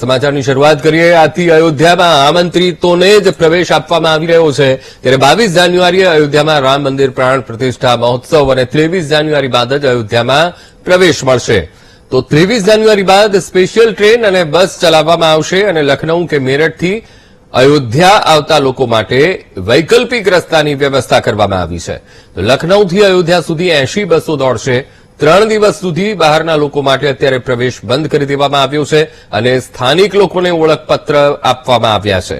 સમાચારની શરૂઆત કરીએ। આથી અયોધ્યામાં આમંત્રિતોને જ પ્રવેશ આપવામાં આવી રહ્યો છે। ત્યારે 22 જાન્યુઆરીએ અયોધ્યામાં રામ મંદિર પ્રાણ પ્રતિષ્ઠા મહોત્સવ અને 23 જાન્યુઆરી બાદ જ અયોધ્યામાં પ્રવેશ મળશે। તો 23 જાન્યુઆરી બાદ સ્પેશિયલ ટ્રેન અને બસ ચલાવવામાં આવશે અને લખનઉ કે મેરઠથી અયોધ્યા આવતા લોકો માટે વૈકલ્પિક રસ્તાની વ્યવસ્થા કરવામાં આવી છે। તો લખનઉથી અયોધ્યા સુધી 80 બસો દોડશે। 3 દિવસ સુધી બહારના લોકો માટે અત્યારે પ્રવેશ બંધ કરી દેવામાં આવ્યો છે અને સ્થાનિક લોકોને ઓળખપત્ર આપવામાં આવ્યા છે।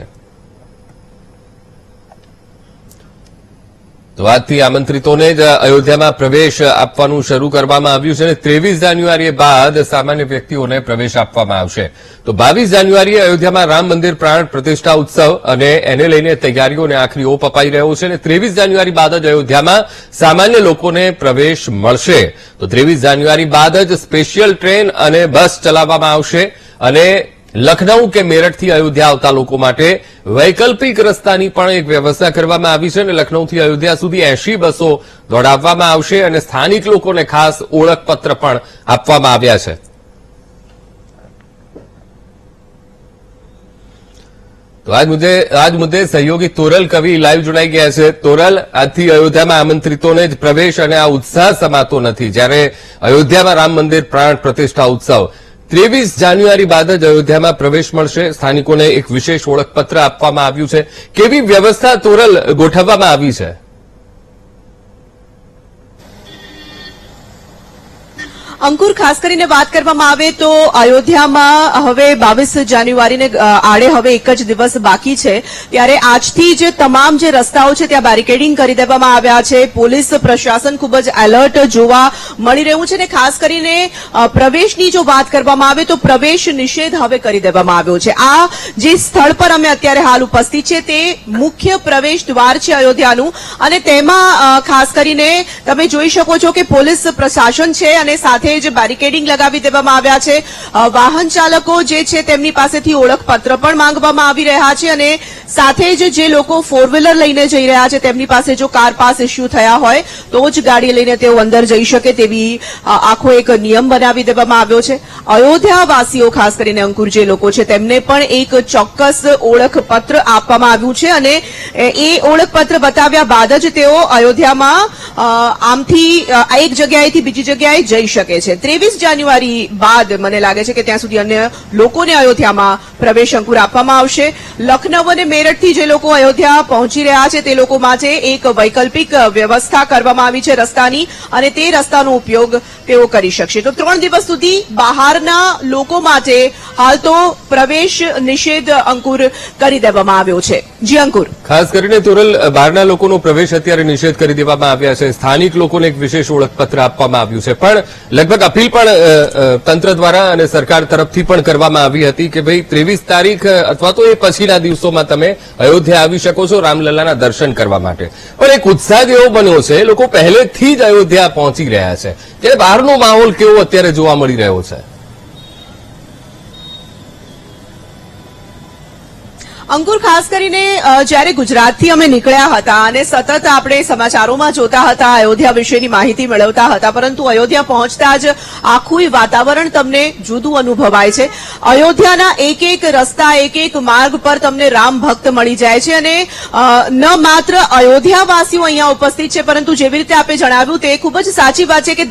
તો આજથી આમંત્રિતોને જ અયોધ્યામાં પ્રવેશ આપવાનું શરૂ કરવામાં આવ્યું છે અને 23 જાન્યુઆરી બાદ સામાન્ય વ્યક્તિઓને પ્રવેશ આપવામાં આવશે। તો 22 જાન્યુઆરીએ અયોધ્યામાં રામ મંદિર પ્રાણ પ્રતિષ્ઠા ઉત્સવ અને એને લઈને તૈયારીઓને આખરી ઓપ અપાઈ રહ્યો છે અને 23 જાન્યુઆરી બાદ જ અયોધ્યામાં સામાન્ય લોકોને પ્રવેશ મળશે। તો 23 જાન્યુઆરી બાદ જ સ્પેશિયલ ટ્રેન અને બસ ચલાવવામાં આવશે અને લખનઉ કે મેરઠથી અયોધ્યા આવતા લોકો માટે વૈકલ્પિક રસ્તાની પણ એક વ્યવસ્થા કરવામાં આવી છે અને લખનઉથી અયોધ્યા સુધી 80 બસો દોડાવવામાં આવશે અને સ્થાનિક લોકોને ખાસ ઓળખપત્ર પણ આપવામાં આવ્યા છે। તો આજ મુદ્દે સહયોગી તોરલ કવિ લાઈવ જોડાઈ ગયા છે। તોરલ, આજથી અયોધ્યામાં આમંત્રિતોને જ પ્રવેશ અને આ ઉત્સાહ સમાતો નથી, જ્યારે અયોધ્યામાં રામ મંદિર પ્રાણ પ્રતિષ્ઠા ઉત્સવ 23 જાન્યુઆરી બાદ જ અયોધ્યામાં પ્રવેશ મળશે। સ્થાનિકોને એક વિશેષ ઓળખપત્ર આપવામાં આવ્યું છે। કેવી વ્યવસ્થા તોરલ ગોઠવવામાં આવી છે? અંકુર, ખાસ કરીને વાત કરવામાં આવે તો અયોધ્યામાં હવે 22 જાન્યુઆરીને આડે હવે એક જ દિવસ બાકી છે, ત્યારે આજથી જ તમામ જે રસ્તાઓ છે ત્યાં બેરિકેડિંગ કરી દેવામાં આવ્યા છે। પોલીસ પ્રશાસન ખૂબ જ એલર્ટ જોવા મળી રહ્યું છે અને ખાસ કરીને પ્રવેશની જો વાત કરવામાં આવે તો પ્રવેશ નિષેધ હવે કરી દેવામાં આવ્યો છે। આ જે સ્થળ પર અમે અત્યારે હાલ ઉપસ્થિત છે તે મુખ્ય પ્રવેશ દ્વાર છે અયોધ્યાનું અને તેમાં ખાસ કરીને તમે જોઈ શકો છો કે પોલીસ પ્રશાસન છે અને સાથે જ બેરિકેડિંગ લગાવી દેવામાં આવ્યા છે। વાહન ચાલકો જે છે તેમની પાસેથી ઓળખપત્ર પણ માંગવામાં આવી રહ્યા છે અને સાથે જ જે લોકો 4 વ્હીલર લઈને જઈ રહ્યા છે તેમની પાસે જો કાર પાસ ઇસ્યુ થયા હોય તો જ ગાડી લઈને તેઓ અંદર જઈ શકે તેવી આખો એક નિયમ બનાવી દેવામાં આવ્યો છે। અયોધ્યાવાસીઓ ખાસ કરીને અંકુર જે લોકો છે તેમને પણ એક ચોક્કસ ઓળખપત્ર આપવામાં આવ્યું છે અને એ ઓળખપત્ર બતાવ્યા બાદ જ તેઓ અયોધ્યામાં આમથી એક જગ્યાએથી બીજી જગ્યાએ જઈ શકે છે। 23 જાન્યુઆરી બાદ મને લાગે છે કે ત્યાં સુધી અન્ય લોકોને અયોધ્યામાં પ્રવેશ અંકુર આપવામાં આવશે। લખનઉ અને મેરઠથી જે લોકો અયોધ્યા પહોંચી રહ્યા છે તે લોકો માટે એક વૈકલ્પિક વ્યવસ્થા કરવામાં આવી છે રસ્તાની અને તે રસ્તાનો ઉપયોગ તેઓ કરી શકશે। તો 3 દિવસ સુધી બહારના લોકો માટે હાલ તો પ્રવેશ નિષેધ અંકુર કરી દેવામાં આવ્યો છે। જી અંકુર, ખાસ કરીને તોરલ, બહારના લોકોનો પ્રવેશ અત્યારે નિષેધ કરી દેવામાં આવ્યા છે। સ્થાનિક લોકોને એક વિશેષ ઓળખપત્ર આપવામાં આવ્યું છે, પણ લગભગ અપીલ પણ તંત્ર દ્વારા અને સરકાર તરફથી પણ કરવામાં આવી હતી કે ભાઈ 23 તારીખ અથવા તો એ પછીના દિવસોમાં તમે અયોધ્યા આવી શકો છો રામલલ્લાના દર્શન કરવા માટે, પણ એક ઉત્સાહ એવો બન્યો છે, લોકો પહેલેથી જ અયોધ્યા પહોંચી રહ્યા છે। ત્યારે બહારનો માહોલ કેવો અત્યારે જોવા મળી રહ્યો છે? અંકુર, ખાસ કરીને જ્યારે ગુજરાતથી અમે નીકળ્યા હતા અને સતત આપણે સમાચારોમાં જોતા હતા, અયોધ્યા વિશેની માહિતી મેળવતા હતા, પરંતુ અયોધ્યા પહોંચતા જ આખું વાતાવરણ તમને જુદું અનુભવાય છે। અયોધ્યાના એક એક રસ્તા, એક એક માર્ગ પર તમને રામ ભક્ત મળી જાય છે અને ન માત્ર અયોધ્યાવાસીઓ અહીંયા ઉપસ્થિત છે, પરંતુ જેવી રીતે આપણે જણાવ્યું તે ખૂબ જ સાચી વાત છે કે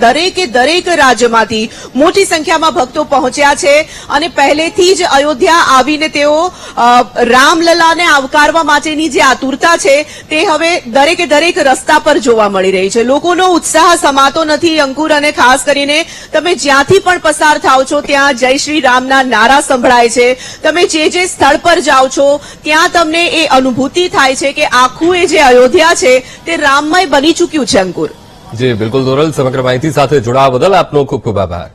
દરેક રાજ્યમાંથી મોટી સંખ્યામાં ભક્તો પહોંચ્યા છે અને પહેલેથી જ અયોધ્યા આવીને તેઓ રામલલ્લાને આવકારવા માટેની જે આતુરતા છે તે હવે દરેક રસ્તા પર જોવા મળી રહી છે। લોકોનો ઉત્સાહ સમાતો નથી અંકુર અને ખાસ કરીને તમે જ્યાંથી પણ પસાર થાવ છો ત્યાં જય શ્રી રામના નારા સંભળાય છે। તમે જે સ્થળ પર જાઓ છો ત્યાં તમને એ અનુભૂતિ થાય છે કે આખું એ જે અયોધ્યા છે તે રામમય બની ચૂક્યું છે। અંકુર, જી બિલકુલ તોરલ, સમગ્ર માહિતી સાથે જોડાવા બદલ આપનો ખૂબ ખૂબ આભાર।